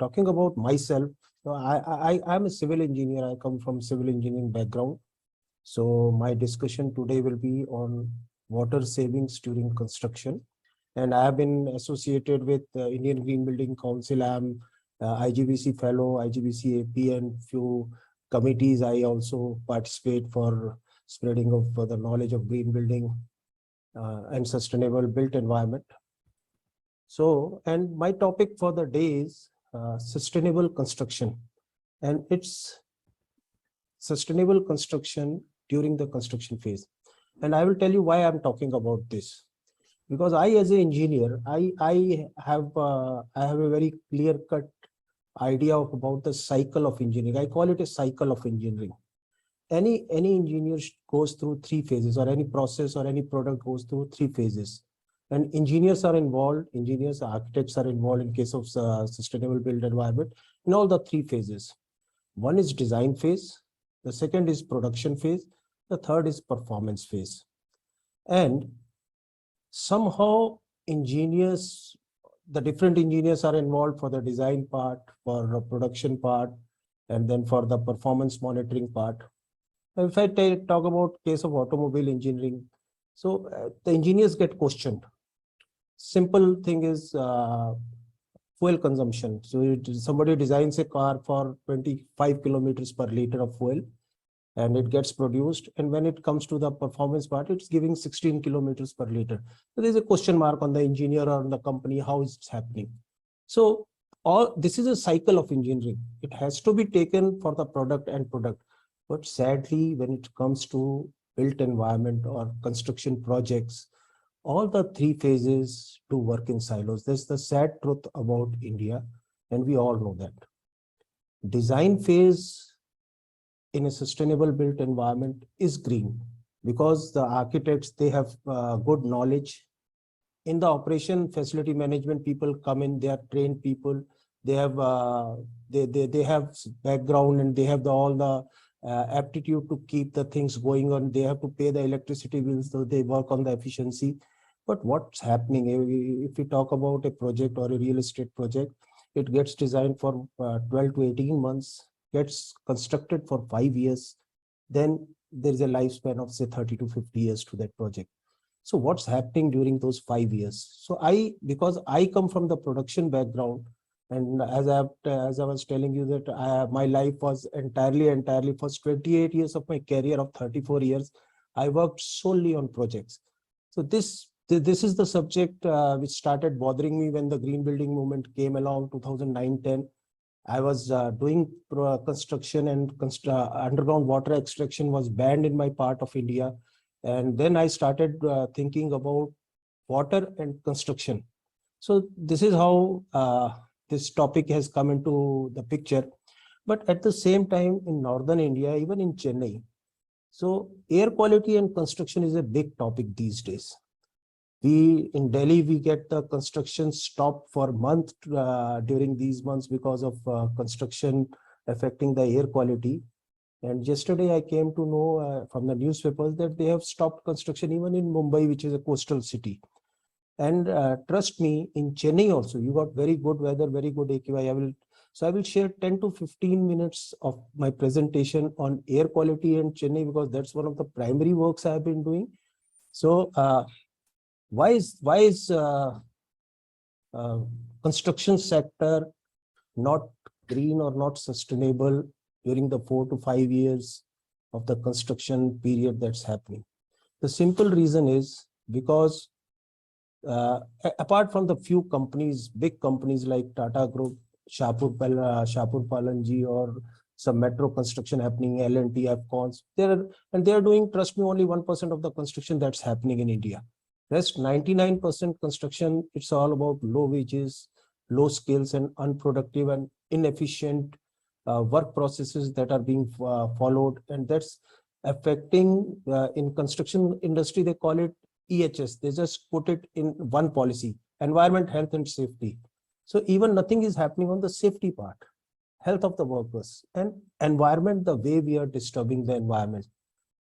talking about myself, so I'm a civil engineer. I come from civil engineering background. So my discussion today will be on water savings during construction. And I have been associated with Indian Green Building Council. I'm IGBC fellow, IGBC AP, and few committees. I also participate for spreading of the knowledge of green building and sustainable built environment. So, and my topic for the day is sustainable construction, and it's sustainable construction during the construction phase. And I will tell you why I'm talking about this. Because I, as an engineer, I have a very clear-cut idea about the cycle of engineering. I call it a cycle of engineering. Any engineer goes through three phases, or any process or any product goes through three phases. And engineers are involved, engineers, architects are involved in case of sustainable built environment in all the three phases. One is design phase, the second is production phase, the third is performance phase. And somehow engineers, the different engineers are involved for the design part, for the production part, and then for the performance monitoring part. If I talk about case of automobile engineering, so the engineers get questioned. Simple thing is fuel consumption. So somebody designs a car for 25 kilometers per liter of fuel, and it gets produced. And when it comes to the performance part, it's giving 16 kilometers per liter. So there's a question mark on the engineer or on the company, how is it happening? So this is a cycle of engineering. It has to be taken for the product and product. But sadly, when it comes to built environment or construction projects, all the three phases do work in silos. That's the sad truth about India, and we all know that. Design phase in a sustainable built environment is green, because the architects, they have good knowledge. In the operation, facility management people come in, they are trained people, they have they have background, and they have all the aptitude to keep the things going on. They have to pay the electricity bills, so they work on the efficiency. But what's happening, if we talk about a project or a real estate project, it gets designed for 12 to 18 months, gets constructed for 5 years, then there's a lifespan of say 30 to 50 years to that project. So what's happening during those 5 years? So because I come from the production background, and as I was telling you that my life was entirely first 28 years of my career of 34 years, I worked solely on projects. So this is the subject which started bothering me when the green building movement came along 2009-10. I was doing construction, and underground water extraction was banned in my part of India. And then I started thinking about water and construction. So this is how this topic has come into the picture. But at the same time, in northern India, even in Chennai, so air quality and construction is a big topic these days. In Delhi, we get the construction stopped for a month during these months because of construction affecting the air quality. And yesterday I came to know from the newspapers that they have stopped construction even in Mumbai, which is a coastal city. And trust me, in Chennai also, you got very good weather, very good AQI. I will share 10 to 15 minutes of my presentation on air quality in Chennai, because that's one of the primary works I have been doing. So why is construction sector not green or not sustainable during the 4 to 5 years of the construction period that's happening? The simple reason is because apart from the few companies, big companies like Tata Group, Shapur Palanji, or some metro construction happening, L&T, Afcons, they are doing, trust me, only 1% of the construction that's happening in India. Rest 99% construction, it's all about low wages, low skills, and unproductive and inefficient work processes that are being followed. And that's affecting in construction industry, they call it EHS. They just put it in one policy: environment, health, and safety. So even nothing is happening on the safety part, health of the workers, and environment, the way we are disturbing the environment.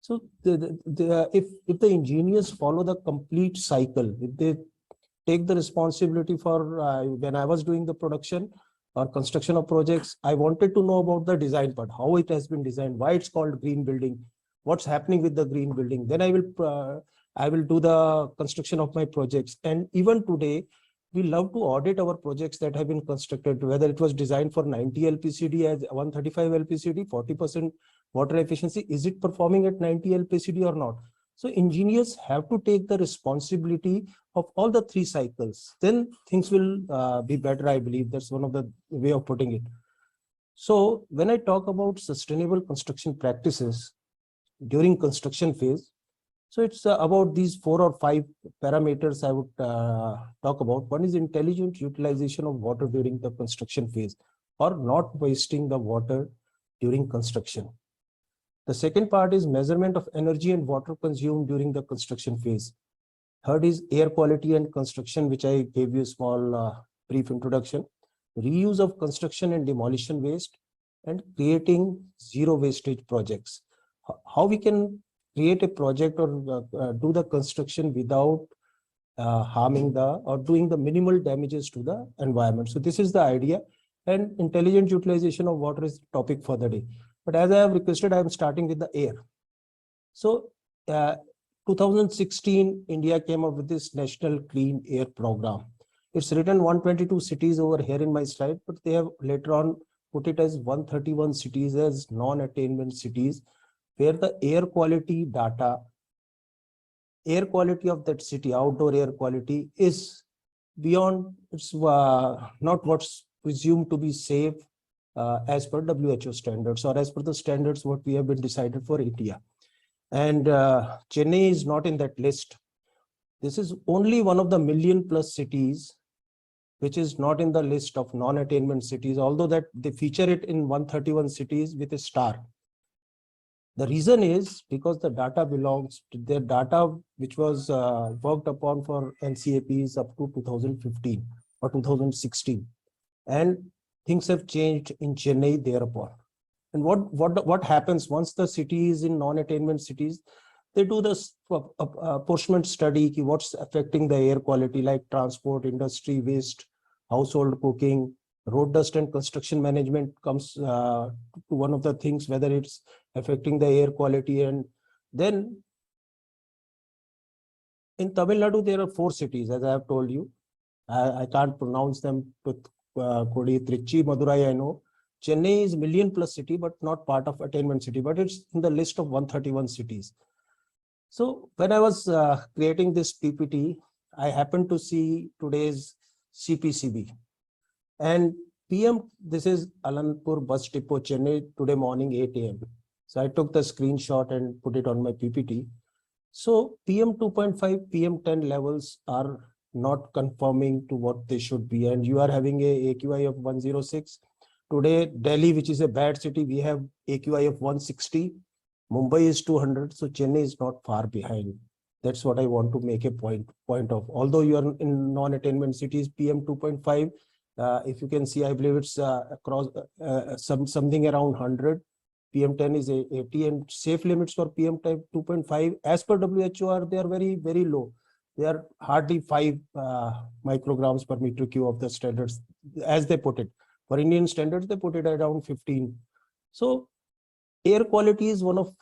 So if the engineers follow the complete cycle, if they take the responsibility for when I was doing the production, or construction of projects, I wanted to know about the design part, how it has been designed, why it's called green building, what's happening with the green building. Then I will do the construction of my projects. And even today, we love to audit our projects that have been constructed, whether it was designed for 90 LPCD as 135 LPCD, 40% water efficiency. Is it performing at 90 LPCD or not? So engineers have to take the responsibility of all the three cycles. Then things will be better, I believe. That's one of the way of putting it. So when I talk about sustainable construction practices during construction phase, so it's about these 4 or 5 parameters I would talk about. One is intelligent utilization of water during the construction phase, or not wasting the water during construction. The second part is measurement of energy and water consumed during the construction phase. Third is air quality and construction, which I gave you a small brief introduction. Reuse of construction and demolition waste, and creating zero wastage projects. How we can create a project or do the construction without harming or doing the minimal damages to the environment. So this is the idea, and intelligent utilization of water is the topic for the day. But as I have requested, I am starting with the air. So 2016, India came up with this National Clean Air Program. It's written 122 cities over here in my slide, but they have later on put it as 131 cities as non-attainment cities, where the air quality data, air quality of that city, outdoor air quality, is beyond, it's not what's presumed to be safe as per WHO standards, or as per the standards what we have been decided for India. And Chennai is not in that list. This is only one of the million-plus cities which is not in the list of non-attainment cities, although that they feature it in 131 cities with a star. The reason is because the data belongs to their data, which was worked upon for NCAPs up to 2015 or 2016. And things have changed in Chennai thereupon. And what happens once the city is in non-attainment cities? They do this apportionment study, what's affecting the air quality, like transport, industry, waste, household cooking, road dust and construction management comes to one of the things, whether it's affecting the air quality. And then in Tamil Nadu, there are 4 cities, as I have told you. I can't pronounce them with Kodi, Trichy, Madurai, I know. Chennai is million-plus city, but not part of attainment city, but it's in the list of 131 cities. So when I was creating this PPT, I happened to see today's CPCB. And PM, this is Alanpur Bus Depot, Chennai, today morning 8 a.m. So I took the screenshot and put it on my PPT. So PM 2.5, PM 10 levels are not conforming to what they should be. And you are having a AQI of 106. Today, Delhi, which is a bad city, we have AQI of 160. Mumbai is 200. So Chennai is not far behind. That's what I want to make a point of. Although you are in non-attainment cities, PM 2.5, if you can see, I believe it's across something around 100. PM10 is 80, and safe limits for PM type 2.5 as per WHO they are very, very low. They are hardly 5 micrograms per meter cube of the standards, as they put it. For Indian standards, they put it around 15. So air quality is one of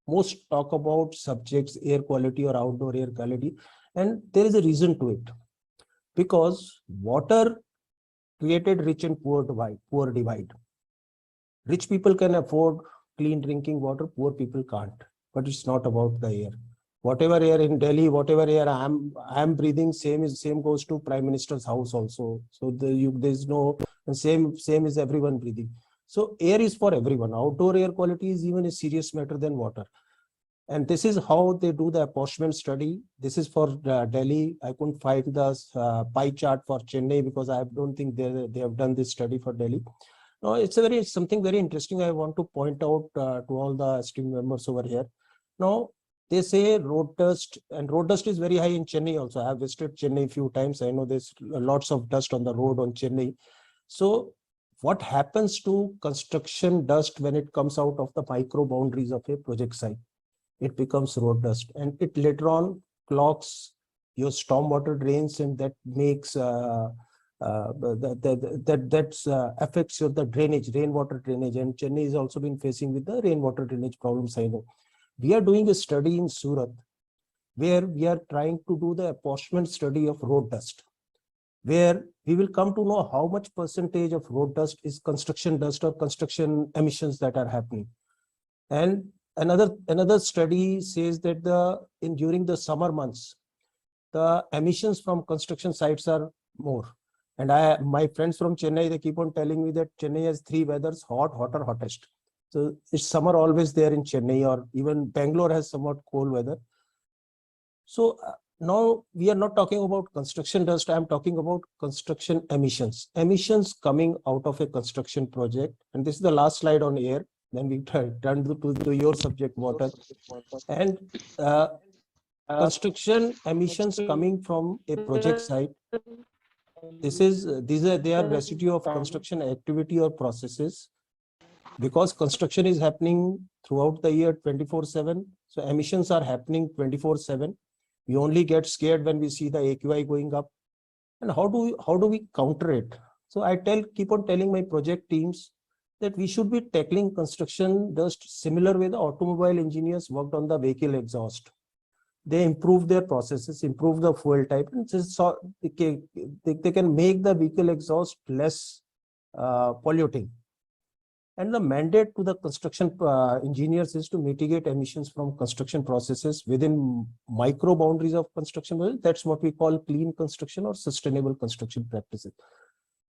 most talk about subjects, air quality or outdoor air quality. And there is a reason to it. Because water created rich and poor divide. Rich people can afford clean drinking water, poor people can't. But it's not about the air. Whatever air in Delhi, whatever air I am breathing, same goes to Prime Minister's house also. So there's no same is everyone breathing. So air is for everyone. Outdoor air quality is even a serious matter than water. And this is how they do the apportionment study. This is for Delhi. I couldn't find the pie chart for Chennai because I don't think they have done this study for Delhi. Now, it's something very interesting I want to point out to all the esteemed members over here. Now, they say road dust, and road dust is very high in Chennai also. I have visited Chennai a few times. I know there's lots of dust on the road on Chennai. So what happens to construction dust when it comes out of the micro boundaries of a project site? It becomes road dust, and it later on clogs your stormwater drains, and that makes that affects the drainage, rainwater drainage, and Chennai has also been facing with the rainwater drainage problems. I know we are doing a study in Surat where we are trying to do the apportionment study of road dust, where we will come to know how much percentage of road dust is construction dust or construction emissions that are happening. And another study says that during the summer months, the emissions from construction sites are more. And my friends from Chennai, they keep on telling me that Chennai has three weathers: hot, hotter, hottest. So it's summer always there in Chennai, or even Bangalore has somewhat cold weather. So now we are not talking about construction dust. I'm talking about construction emissions. Emissions coming out of a construction project. And this is the last slide on air. Then we turn to your subject, water. And construction emissions coming from a project site. They are residue of construction activity or processes. Because construction is happening throughout the year 24/7. So emissions are happening 24/7. We only get scared when we see the AQI going up. And how do we counter it? So I keep on telling my project teams that we should be tackling construction dust similar way the automobile engineers worked on the vehicle exhaust. They improve their processes, improve the fuel type, and so they can make the vehicle exhaust less polluting. And the mandate to the construction engineers is to mitigate emissions from construction processes within micro boundaries of construction. That's what we call clean construction or sustainable construction practices.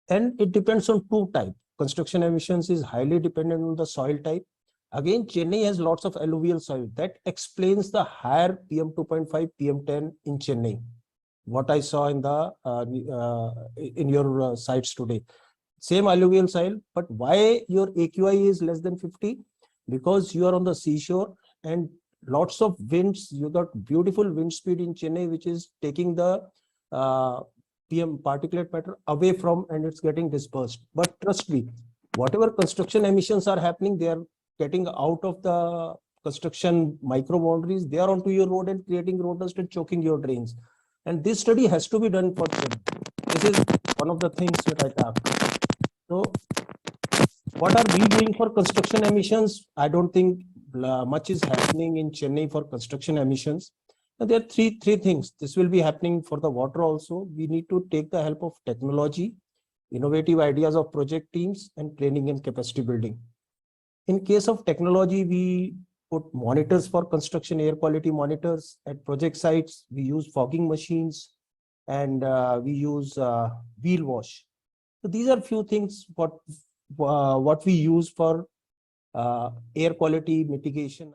And it depends on two types. Construction emissions is highly dependent on the soil type. Again, Chennai has lots of alluvial soil. That explains the higher PM 2.5, PM 10 in Chennai. What I saw in in your sites today. Same alluvial soil, but why your AQI is less than 50? Because you are on the seashore and lots of winds. You got beautiful wind speed in Chennai, which is taking the PM particulate matter away from, and it's getting dispersed. But trust me, whatever construction emissions are happening, they are getting out of the construction micro boundaries. They are onto your road and creating road dust and choking your drains. And this study has to be done for Chennai. This is one of the things that I talk. So what are we doing for construction emissions? I don't think much is happening in Chennai for construction emissions. And there are three things. This will be happening for the water also. We need to take the help of technology, innovative ideas of project teams, and training and capacity building. In case of technology, we put monitors for construction, air quality monitors at project sites. We use fogging machines, and we use wheel wash. So these are few things what we use for air quality mitigation.